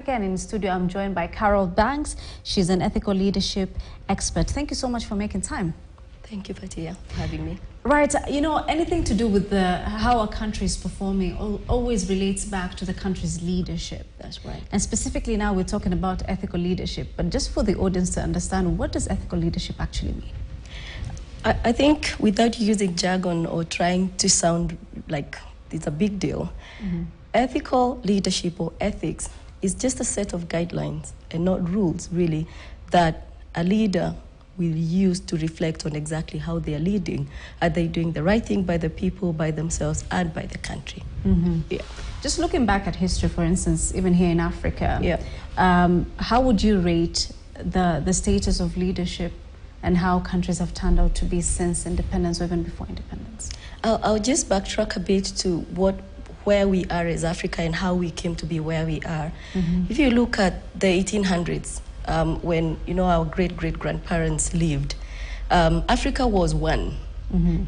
Again, in studio, I'm joined by Carol Banks. She's an ethical leadership expert. Thank you so much for making time. Thank you, Fatia, for having me. Right, you know, anything to do with how a country is performing always relates back to the country's leadership. That's right. And specifically now we're talking about ethical leadership. But just for the audience to understand, what does ethical leadership actually mean? I think without using jargon or trying to sound like it's a big deal, ethical leadership or ethics is just a set of guidelines and not rules, really, that a leader will use to reflect on exactly how they are leading. Are they doing the right thing by the people, by themselves, and by the country? Yeah. Just looking back at history, for instance, even here in Africa, how would you rate the status of leadership and how countries have turned out to be since independence or even before independence? I'll just backtrack a bit to where we are as Africa and how we came to be where we are. If you look at the 1800s, when our great-great-grandparents lived, Africa was one.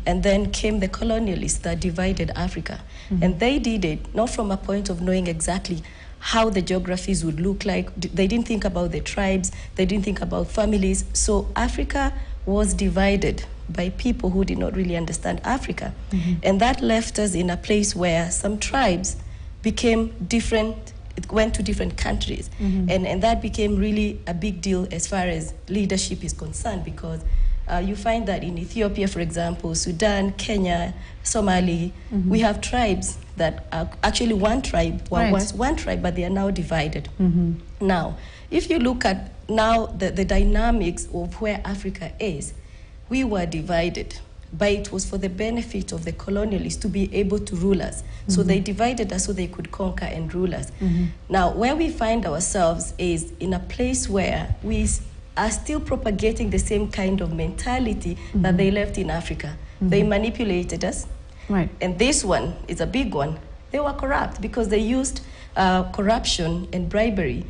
And then came the colonialists that divided Africa. And they did it not from a point of knowing exactly how the geographies would look like. They didn't think about the tribes. They didn't think about families. So Africa was divided by people who did not really understand Africa. And that left us in a place where some tribes became different. It went to different countries. And that became really a big deal as far as leadership is concerned, because you find that in Ethiopia, for example, Sudan, Kenya, Somali, we have tribes that are actually one tribe, once one tribe, but they are now divided. Now, if you look at now the dynamics of where Africa is, we were divided, but it was for the benefit of the colonialists to be able to rule us. So they divided us so they could conquer and rule us. Now, where we find ourselves is in a place where we are still propagating the same kind of mentality that they left in Africa. They manipulated us. And this one is a big one. They were corrupt because they used corruption and bribery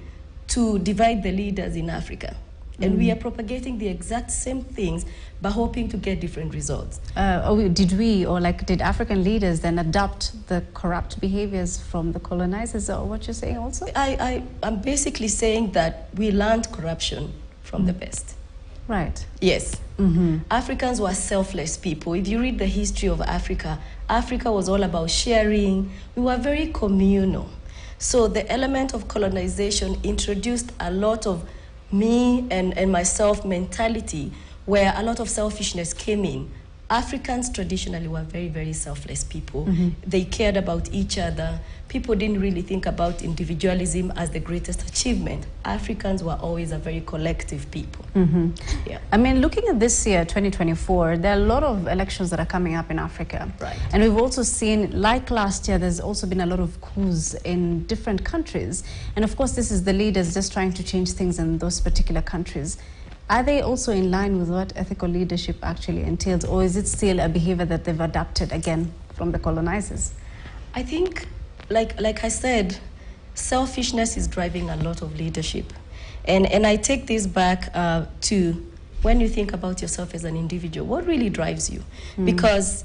to divide the leaders in Africa. And we are propagating the exact same things, but hoping to get different results. Did African leaders then adopt the corrupt behaviors from the colonizers, or what you're saying also? I'm basically saying that we learned corruption from the best. Right. Yes. Africans were selfless people. If you read the history of Africa, Africa was all about sharing. We were very communal. So the element of colonization introduced a lot of me and myself mentality, where a lot of selfishness came in. Africans traditionally were very, very selfless people. They cared about each other. People didn't really think about individualism as the greatest achievement. Africans were always a very collective people. Yeah. I mean, looking at this year, 2024, there are a lot of elections that are coming up in Africa. And we've also seen, like last year, there's also been a lot of coups in different countries. And of course, this is the leaders just trying to change things in those particular countries. Are they also in line with what ethical leadership actually entails, or is it still a behavior that they've adapted again from the colonizers? I think, like I said, selfishness is driving a lot of leadership. And I take this back to when you think about yourself as an individual, what really drives you? Because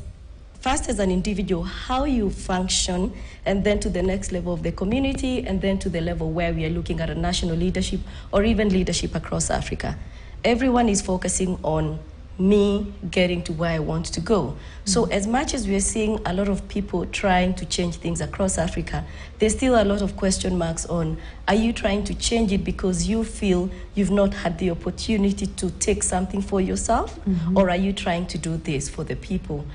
first as an individual, how you function, and then to the next level of the community, and then to the level where we are looking at a national leadership or even leadership across Africa. Everyone is focusing on me getting to where I want to go. So as much as we are seeing a lot of people trying to change things across Africa, there's still a lot of question marks on, are you trying to change it because you feel you've not had the opportunity to take something for yourself? Or are you trying to do this for the people?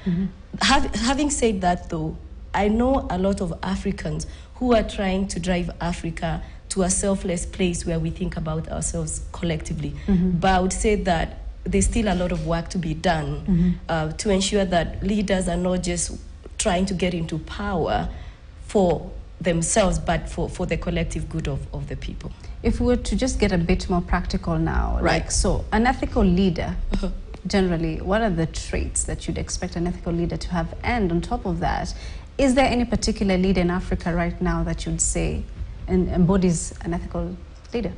Having said that, though, I know a lot of Africans who are trying to drive Africa to a selfless place where we think about ourselves collectively. But I would say that there's still a lot of work to be done to ensure that leaders are not just trying to get into power for themselves, but for the collective good of the people. If we were to just get a bit more practical now, so an ethical leader, generally, what are the traits that you'd expect an ethical leader to have? And on top of that, is there any particular leader in Africa right now that you'd say embodies an ethical leader?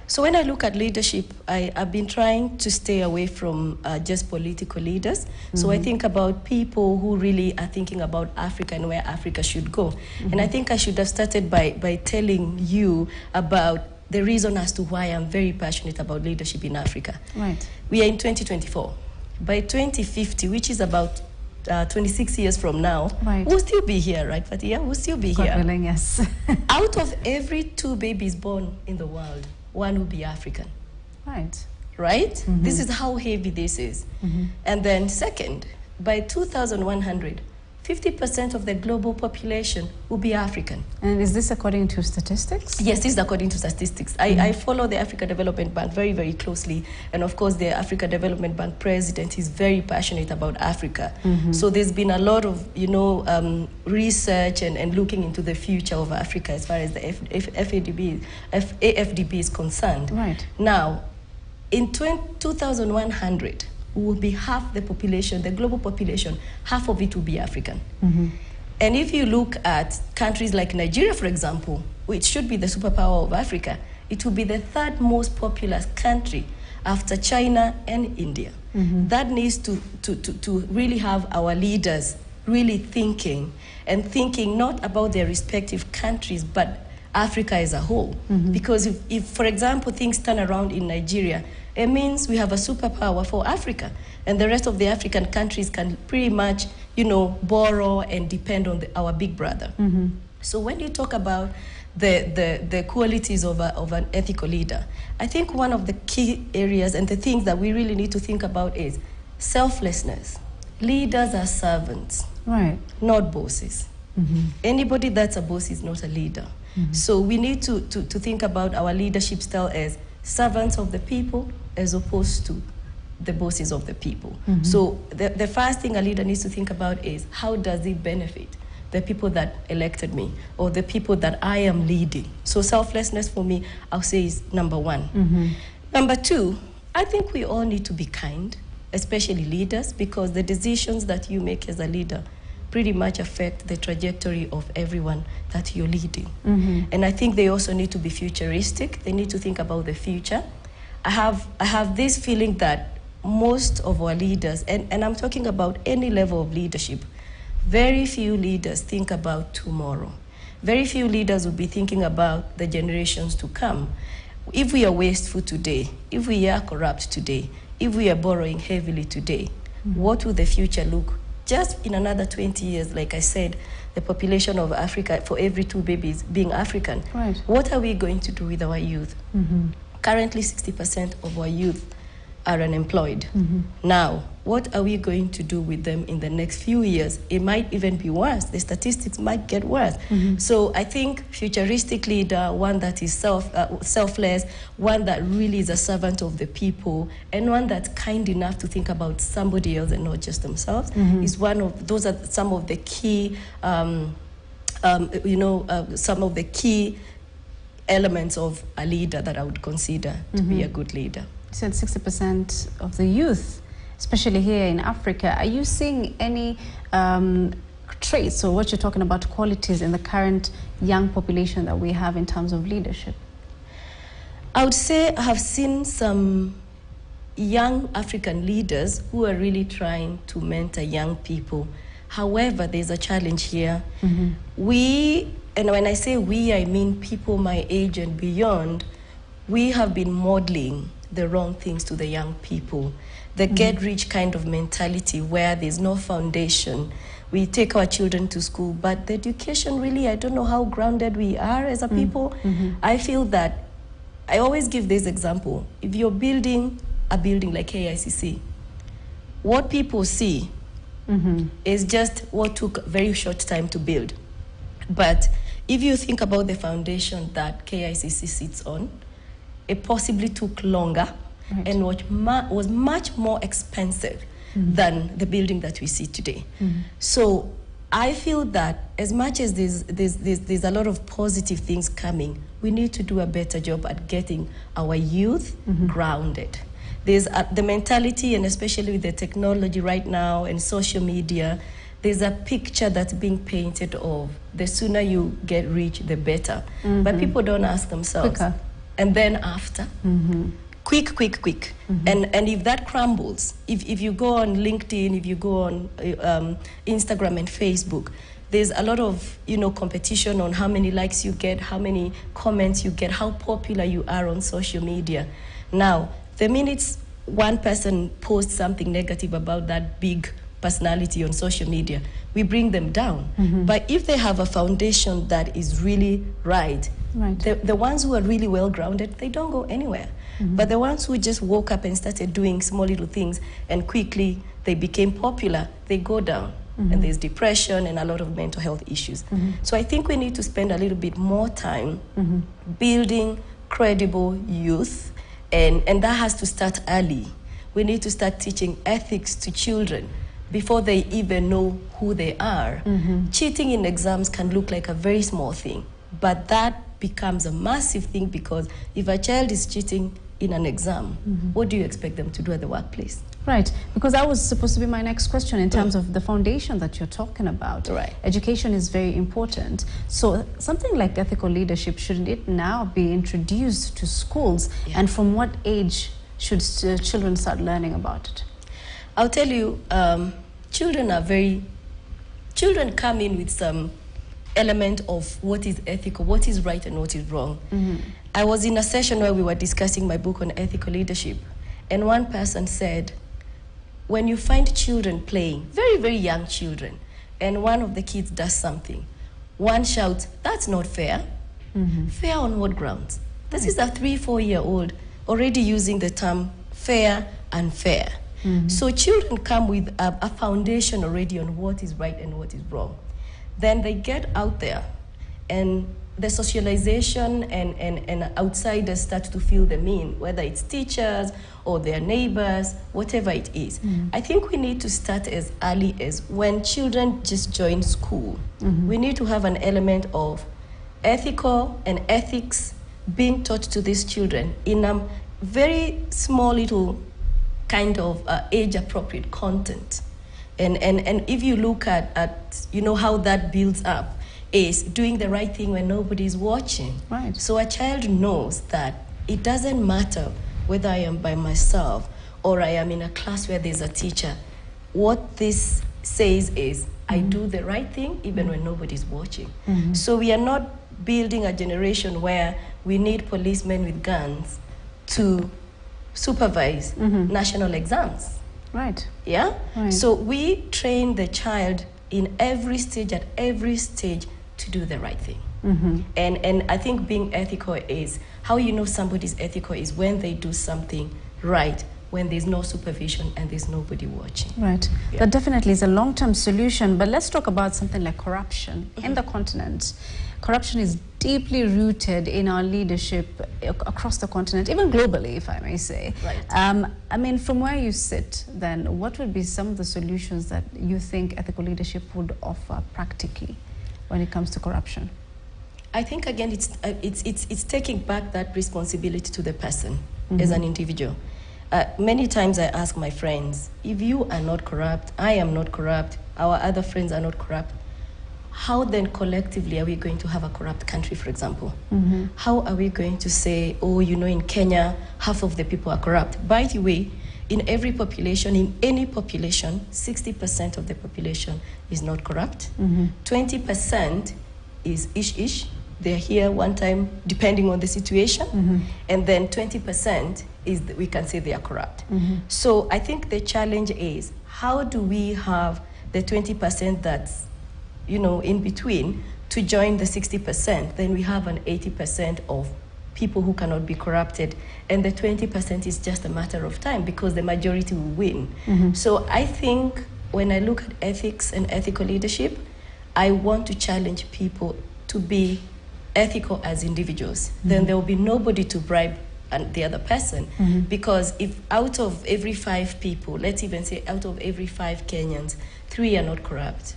So when I look at leadership, I've been trying to stay away from just political leaders. So I think about people who really are thinking about Africa and where Africa should go. And I think I should have started by telling you about the reason as to why I'm very passionate about leadership in Africa. Right. We are in 2024. By 2050, which is about 26 years from now, we'll still be here, right, Fatia? We'll still be here. God willing, yes. Out of every 2 babies born in the world, 1 will be African. Right. Right? This is how heavy this is. And then second, by 2100, 50% of the global population will be African. And is this according to statistics? Yes, this is according to statistics. I follow the Africa Development Bank very, very closely. And of course, the Africa Development Bank president is very passionate about Africa. So there's been a lot of, research and looking into the future of Africa as far as the AFDB is concerned. Right. Now, in 2100, will be half the population, the global population, half of it will be African. And if you look at countries like Nigeria, for example, which should be the superpower of Africa, it will be the 3rd most populous country after China and India. That needs to really have our leaders really thinking not about their respective countries, but Africa as a whole. Because if, for example, things turn around in Nigeria, it means we have a superpower for Africa. And the rest of the African countries can pretty much, borrow and depend on our big brother. So when you talk about the qualities of an ethical leader, I think one of the key areas and the things that we really need to think about is selflessness. Leaders are servants, right, not bosses. Anybody that's a boss is not a leader. So we need to think about our leadership style as servants of the people as opposed to the bosses of the people. So the first thing a leader needs to think about is how does it benefit the people that elected me or the people that I am leading. So selflessness for me, I'll say, is number 1. Number 2, I think we all need to be kind, especially leaders, because the decisions that you make as a leader pretty much affect the trajectory of everyone that you're leading. And I think they also need to be futuristic. They need to think about the future. I have this feeling that most of our leaders, and I'm talking about any level of leadership, very few leaders think about tomorrow. Very few leaders will be thinking about the generations to come. If we are wasteful today, if we are corrupt today, if we are borrowing heavily today, what will the future look just in another 20 years? Like I said, the population of Africa, for every 2 babies being African, right, what are we going to do with our youth? Currently, 60% of our youth are unemployed. Now, what are we going to do with them in the next few years? It might even be worse. The statistics might get worse. So I think futuristic leader, one that is selfless, one that really is a servant of the people, and one that's kind enough to think about somebody else and not just themselves, is one of those are some of the key, some of the key elements of a leader that I would consider to be a good leader. You said 60% of the youth, especially here in Africa. Are you seeing any traits, or what you're talking about, qualities in the current young population that we have in terms of leadership? I would say I have seen some young African leaders who are really trying to mentor young people. However, there's a challenge here. And when I say we, I mean people my age and beyond, we have been modeling the wrong things to the young people. The get-rich kind of mentality where there's no foundation. We take our children to school, but the education really, I don't know how grounded we are as a people. I feel that, I always give this example. If you're building a building like KICC, what people see is just what took a very short time to build. But if you think about the foundation that KICC sits on, it possibly took longer and was much more expensive than the building that we see today. So I feel that as much as there's a lot of positive things coming, we need to do a better job at getting our youth grounded. There's the mentality, and especially with the technology right now and social media, there's a picture that's being painted of the sooner you get rich, the better. But people don't ask themselves, and then after. Quick. And if that crumbles, if you go on LinkedIn, if you go on Instagram and Facebook, there's a lot of, competition on how many likes you get, how many comments you get, how popular you are on social media. Now, the minute one person posts something negative about that big personality on social media, we bring them down. But if they have a foundation that is really right. The ones who are really well grounded, they don't go anywhere. But the ones who just woke up and started doing small little things and quickly they became popular, they go down. And there's depression and a lot of mental health issues. So I think we need to spend a little bit more time building credible youth, and that has to start early. We need to start teaching ethics to children before they even know who they are. Cheating in exams can look like a very small thing, but that becomes a massive thing, because if a child is cheating in an exam, what do you expect them to do at the workplace? Right, because that was supposed to be my next question in terms of the foundation that you're talking about. Right. Education is very important. So something like ethical leadership, should it now be introduced to schools? And from what age should children start learning about it? I'll tell you, children come in with some element of what is ethical, what is right and what is wrong. I was in a session where we were discussing my book on ethical leadership, and one person said, when you find children playing, very, very young children, and one of the kids does something, one shouts, "That's not fair." Fair on what grounds? This is a 3-4-year-old already using the term fair and fair. So children come with a foundation already on what is right and what is wrong. Then they get out there, and the socialization and outsiders start to feel them in, whether it's teachers or their neighbors, whatever it is. I think we need to start as early as when children just join school. We need to have an element of ethical and ethics being taught to these children in a very small little kind of age-appropriate content. And if you look at how that builds up, is doing the right thing when nobody's watching. Right. So a child knows that it doesn't matter whether I am by myself or I am in a class where there's a teacher. What this says is, I do the right thing even when nobody's watching. So we are not building a generation where we need policemen with guns to supervise national exams. Right. Yeah? Right. So we train the child in every stage, at every stage, to do the right thing. And I think being ethical is, how you know somebody's ethical is when they do something right, when there's no supervision and there's nobody watching. Right. Yeah. That definitely is a long-term solution. But let's talk about something like corruption in the continent. Corruption is deeply rooted in our leadership across the continent, even globally, if I may say. Right. I mean, from where you sit, then, what would be some of the solutions that you think ethical leadership would offer practically when it comes to corruption? I think, again, it's taking back that responsibility to the person as an individual. Many times I ask my friends, if you are not corrupt, I am not corrupt, our other friends are not corrupt, how then collectively are we going to have a corrupt country, for example? How are we going to say, oh, in Kenya, half of the people are corrupt? By the way, in every population, in any population, 60% of the population is not corrupt. 20% is ish-ish. They're here one time, depending on the situation. And then 20% is, we can say they are corrupt. So I think the challenge is, how do we have the 20% that's in between to join the 60%? Then we have an 80% of people who cannot be corrupted, and the 20% is just a matter of time because the majority will win. So I think when I look at ethics and ethical leadership, I want to challenge people to be ethical as individuals. Then there will be nobody to bribe the other person, because if out of every 5 people, let's even say out of every 5 Kenyans, 3 are not corrupt,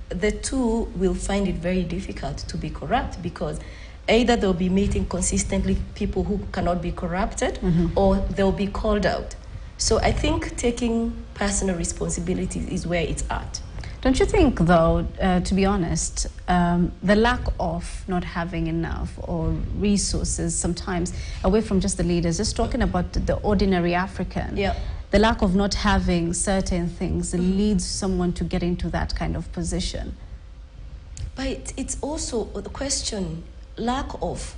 the 2 will find it very difficult to be corrupt, because either they'll be meeting consistently people who cannot be corrupted, or they'll be called out. So I think taking personal responsibility is where it's at. Don't you think, though, to be honest, the lack of not having enough or resources sometimes, away from just the leaders, just talking about the ordinary African, the lack of not having certain things leads someone to get into that kind of position? But it's also the question, lack of,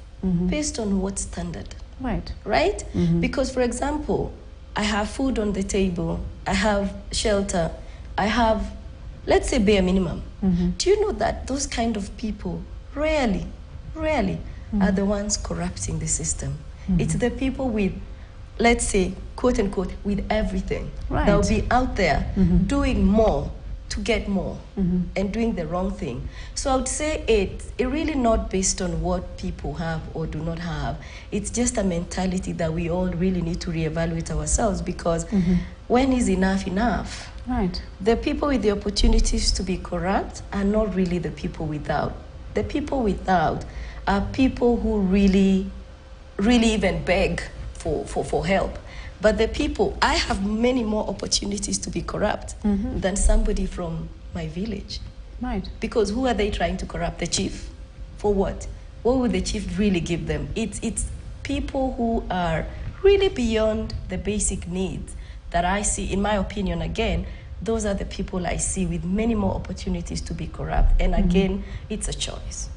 based on what standard? Right. Right? Because, for example, I have food on the table, I have shelter, I have, let's say, bare minimum. Do you know that those kind of people rarely are the ones corrupting the system? It's the people with, let's say, quote unquote, with everything. Right. They'll be out there doing more to get more and doing the wrong thing. So I would say it really not based on what people have or do not have. It's just a mentality that we all really need to reevaluate ourselves, because when is enough enough? Right. The people with the opportunities to be corrupt are not really the people without. The people without are people who really even beg for help. But the people, I have many more opportunities to be corrupt than somebody from my village. Right. Because who are they trying to corrupt? The chief? For what? What would the chief really give them? It's people who are really beyond the basic needs that I see. In my opinion, again, those are the people I see with many more opportunities to be corrupt. And again, it's a choice.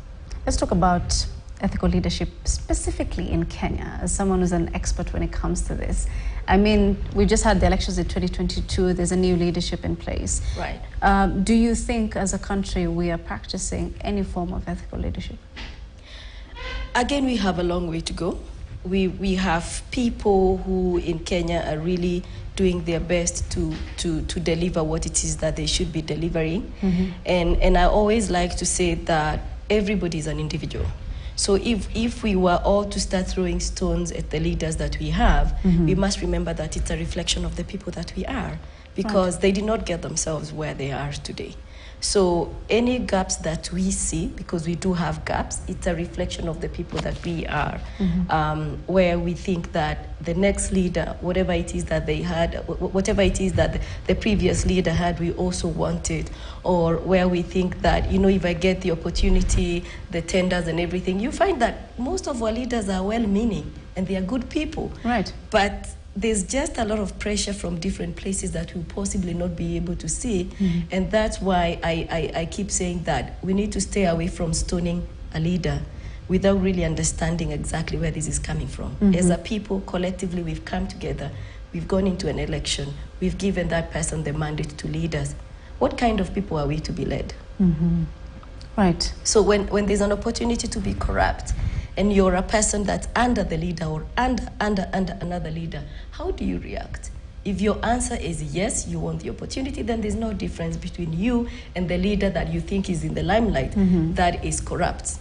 Let's talk about ethical leadership, specifically in Kenya, as someone who's an expert when it comes to this. I mean, we just had the elections in 2022. There's a new leadership in place. Right. Do you think, as a country, we are practicing any form of ethical leadership? Again, we have a long way to go. We have people who in Kenya are really doing their best to deliver what it is that they should be delivering. And I always like to say that everybody is an individual. So if we were all to start throwing stones at the leaders that we have, we must remember that it's a reflection of the people that we are, because they did not get themselves where they are today. So any gaps that we see, because we do have gaps, it's a reflection of the people that we are, where we think that the next leader, whatever it is that they had, whatever it is that the previous leader had, we also want it. Or where we think that, you know, if I get the opportunity, the tenders and everything, you find that most of our leaders are well-meaning and they are good people. Right. But there's just a lot of pressure from different places that we'll possibly not be able to see. And that's why I keep saying that we need to stay away from stoning a leader without really understanding exactly where this is coming from. As a people, collectively, we've come together, we've gone into an election, we've given that person the mandate to lead us. What kind of people are we to be led? Right. So when there's an opportunity to be corrupt, and you're a person that's under the leader or under another leader, how do you react? If your answer is yes, you want the opportunity, then there's no difference between you and the leader that you think is in the limelight that is corrupt.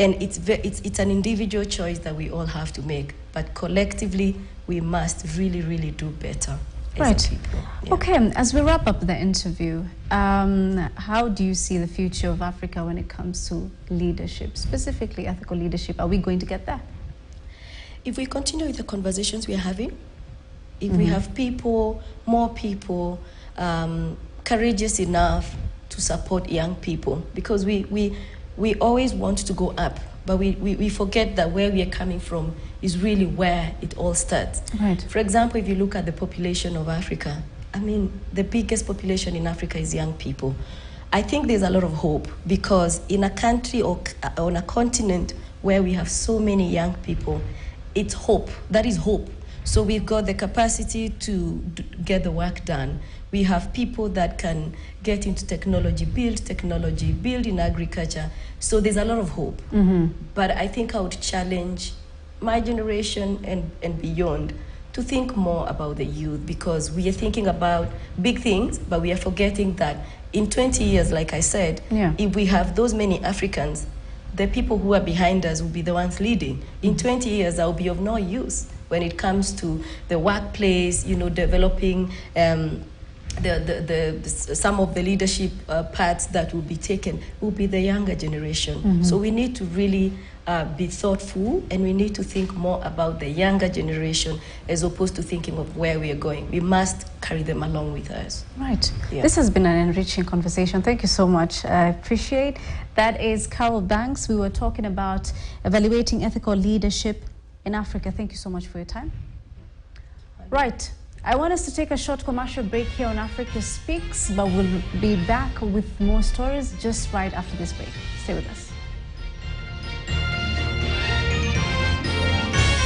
And it's an individual choice that we all have to make, but collectively, we must really do better. Right. Yeah. Okay, as we wrap up the interview, how do you see the future of Africa when it comes to leadership, specifically ethical leadership? Are we going to get there? If we continue with the conversations we are having, if we have people, more people, courageous enough to support young people, because we always want to go up, but we forget that where we are coming from is really where it all starts. Right. For example, if you look at the population of Africa, I mean, the biggest population in Africa is young people. I think there's a lot of hope, because in a country or on a continent where we have so many young people, it's hope. That is hope. So we've got the capacity to get the work done. We have people that can get into technology, build in agriculture. So there's a lot of hope. But I think I would challenge my generation and beyond to think more about the youth, because we are thinking about big things, but we are forgetting that in 20 years, like I said, if we have those many Africans, the people who are behind us will be the ones leading. In 20 years, that will be of no use when it comes to the workplace, you know, developing some of the leadership paths that will be taken will be the younger generation. So we need to really be thoughtful, and we need to think more about the younger generation as opposed to thinking of where we are going. We must carry them along with us. Right. Yeah. This has been an enriching conversation. Thank you so much. I appreciate. That is Carol Banks. We were talking about evaluating ethical leadership in Africa. Thank you so much for your time. Right. I want us to take a short commercial break here on Africa Speaks, but we'll be back with more stories just right after this break. Stay with us.